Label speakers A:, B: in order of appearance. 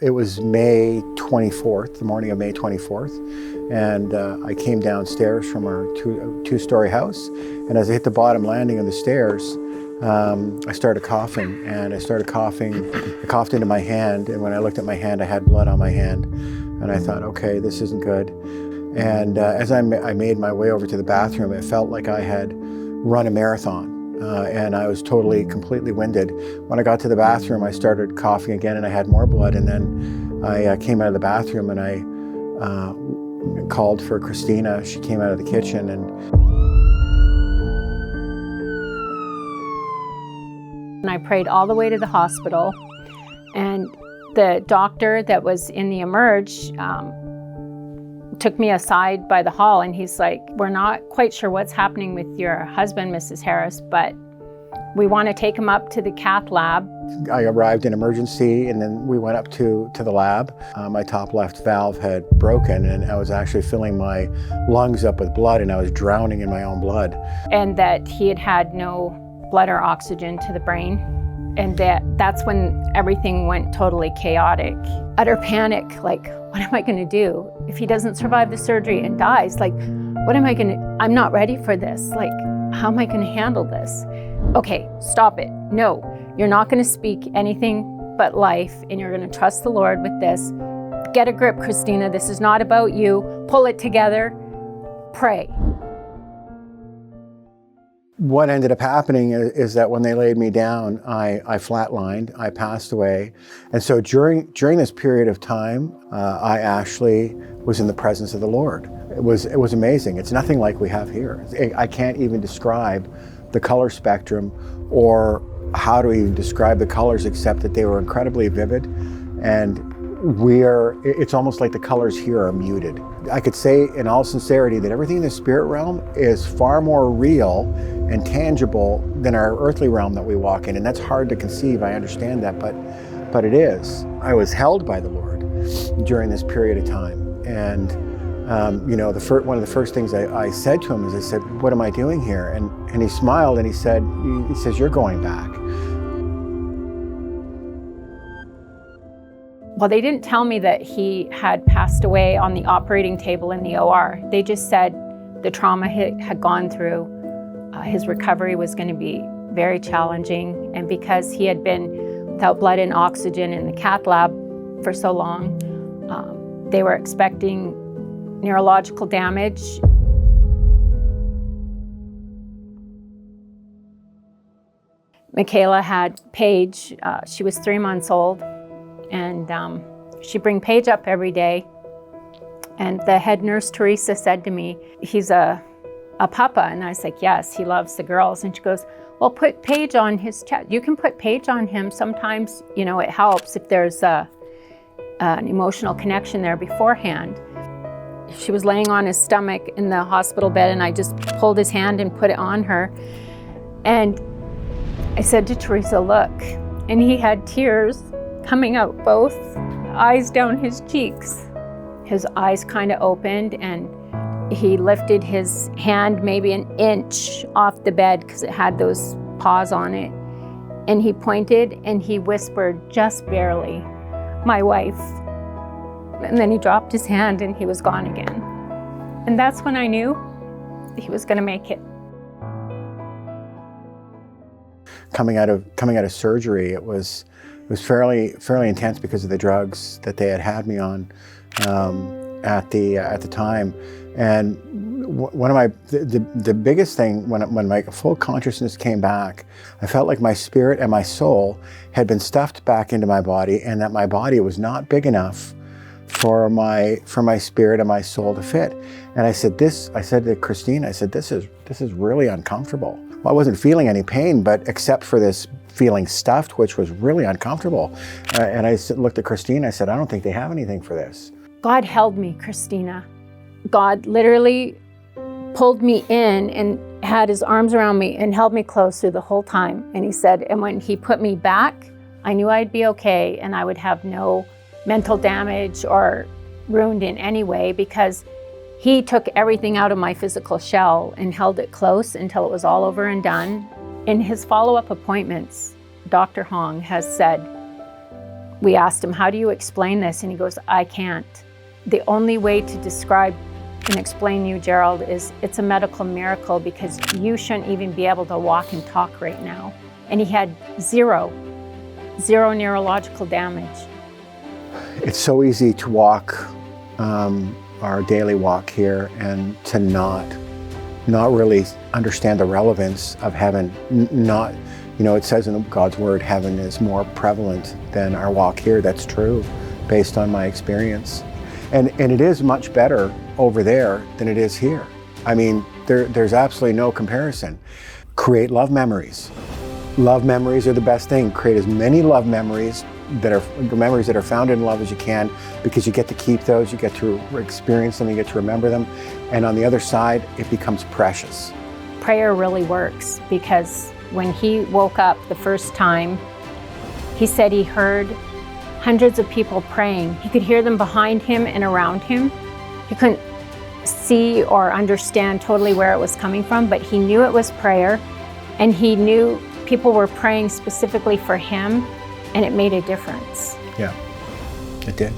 A: It was May 24th, the morning of May 24th, and I came downstairs from our two-story house, and as I hit the bottom landing of the stairs, I started coughing, I coughed into my hand, and when I looked at my hand, I had blood on my hand, and I thought, okay, this isn't good. And as I made my way over to the bathroom, it felt like I had run a marathon. And I was completely winded. When I got to the bathroom, I started coughing again and I had more blood. And then I came out of the bathroom and I called for Christina. She came out of the kitchen and
B: I prayed all the way to the hospital. And the doctor that was in the emerge took me aside by the hall and he's like, we're not quite sure what's happening with your husband, Mrs. Harris, but we want to take him up to the cath lab.
A: I arrived in emergency and then we went up to the lab. My top left valve had broken and I was actually filling my lungs up with blood and I was drowning in my own blood.
B: And that he had no blood or oxygen to the brain. And that's when everything went totally chaotic. Utter panic, like, what am I gonna do? If he doesn't survive the surgery and dies, like, what am I gonna, I'm not ready for this. Like, how am I gonna handle this? Okay, stop it. No, you're not gonna speak anything but life and you're gonna trust the Lord with this. Get a grip, Christina. This is not about you. Pull it together, pray.
A: What ended up happening is that when they laid me down, I flatlined, I passed away. And so during this period of time, I actually was in the presence of the Lord. It was amazing. It's nothing like we have here. I can't even describe the color spectrum or how to even describe the colors except that they were incredibly vivid. And it's almost like the colors here are muted. I could say in all sincerity that everything in the spirit realm is far more real and tangible than our earthly realm that we walk in. And that's hard to conceive, I understand that, but it is. I was held by the Lord during this period of time. And one of the first things I said to him is I said, what am I doing here? And he smiled and he says, you're going back.
B: Well, they didn't tell me that he had passed away on the operating table in the OR. They just said the trauma he had gone through, his recovery was going to be very challenging. And because he had been without blood and oxygen in the cath lab for so long, they were expecting neurological damage. Michaela had Paige. She was 3 months old. And she'd bring Paige up every day. And the head nurse, Teresa, said to me, he's a papa. And I was like, yes, he loves the girls. And she goes, well, put Paige on his chest. You can put Paige on him. Sometimes, it helps if there's an emotional connection there beforehand. She was laying on his stomach in the hospital bed and I just pulled his hand and put it on her. And I said to Teresa, look, and he had tears coming out both eyes down his cheeks. His eyes kind of opened and he lifted his hand maybe an inch off the bed because it had those paws on it. And he pointed and he whispered, just barely, my wife. And then he dropped his hand and he was gone again. And that's when I knew he was going to make it.
A: Coming out of surgery, it was fairly intense because of the drugs that they had me on at the time. And one of the biggest thing when my full consciousness came back, I felt like my spirit and my soul had been stuffed back into my body, and that my body was not big enough for my spirit and my soul to fit. And I said to Christina, this is really uncomfortable. Well, I wasn't feeling any pain, but except for this feeling stuffed, which was really uncomfortable. And I looked at Christina, I said, I don't think they have anything for this.
B: God held me, Christina. God literally pulled me in and had his arms around me and held me close through the whole time. And he said, and when he put me back, I knew I'd be okay and I would have no mental damage or ruined in any way, because he took everything out of my physical shell and held it close until it was all over and done. In his follow-up appointments, Dr. Hong has said, we asked him, how do you explain this? And he goes, I can't. The only way to describe and explain you, Gerald, is it's a medical miracle because you shouldn't even be able to walk and talk right now. And he had zero neurological damage.
A: It's so easy to walk our daily walk here and to not really understand the relevance of heaven. It says in God's word, heaven is more prevalent than our walk here. That's true, based on my experience. And it is much better over there than it is here. I mean, there's absolutely no comparison. Create love memories. Love memories are the best thing. Create as many love memories that are found in love as you can, because you get to keep those, you get to experience them, you get to remember them. And on the other side, it becomes precious.
B: Prayer really works, because when he woke up the first time, he said he heard hundreds of people praying. He could hear them behind him and around him. He couldn't see or understand totally where it was coming from, but he knew it was prayer, and he knew people were praying specifically for him, and it made a difference.
A: Yeah, it did.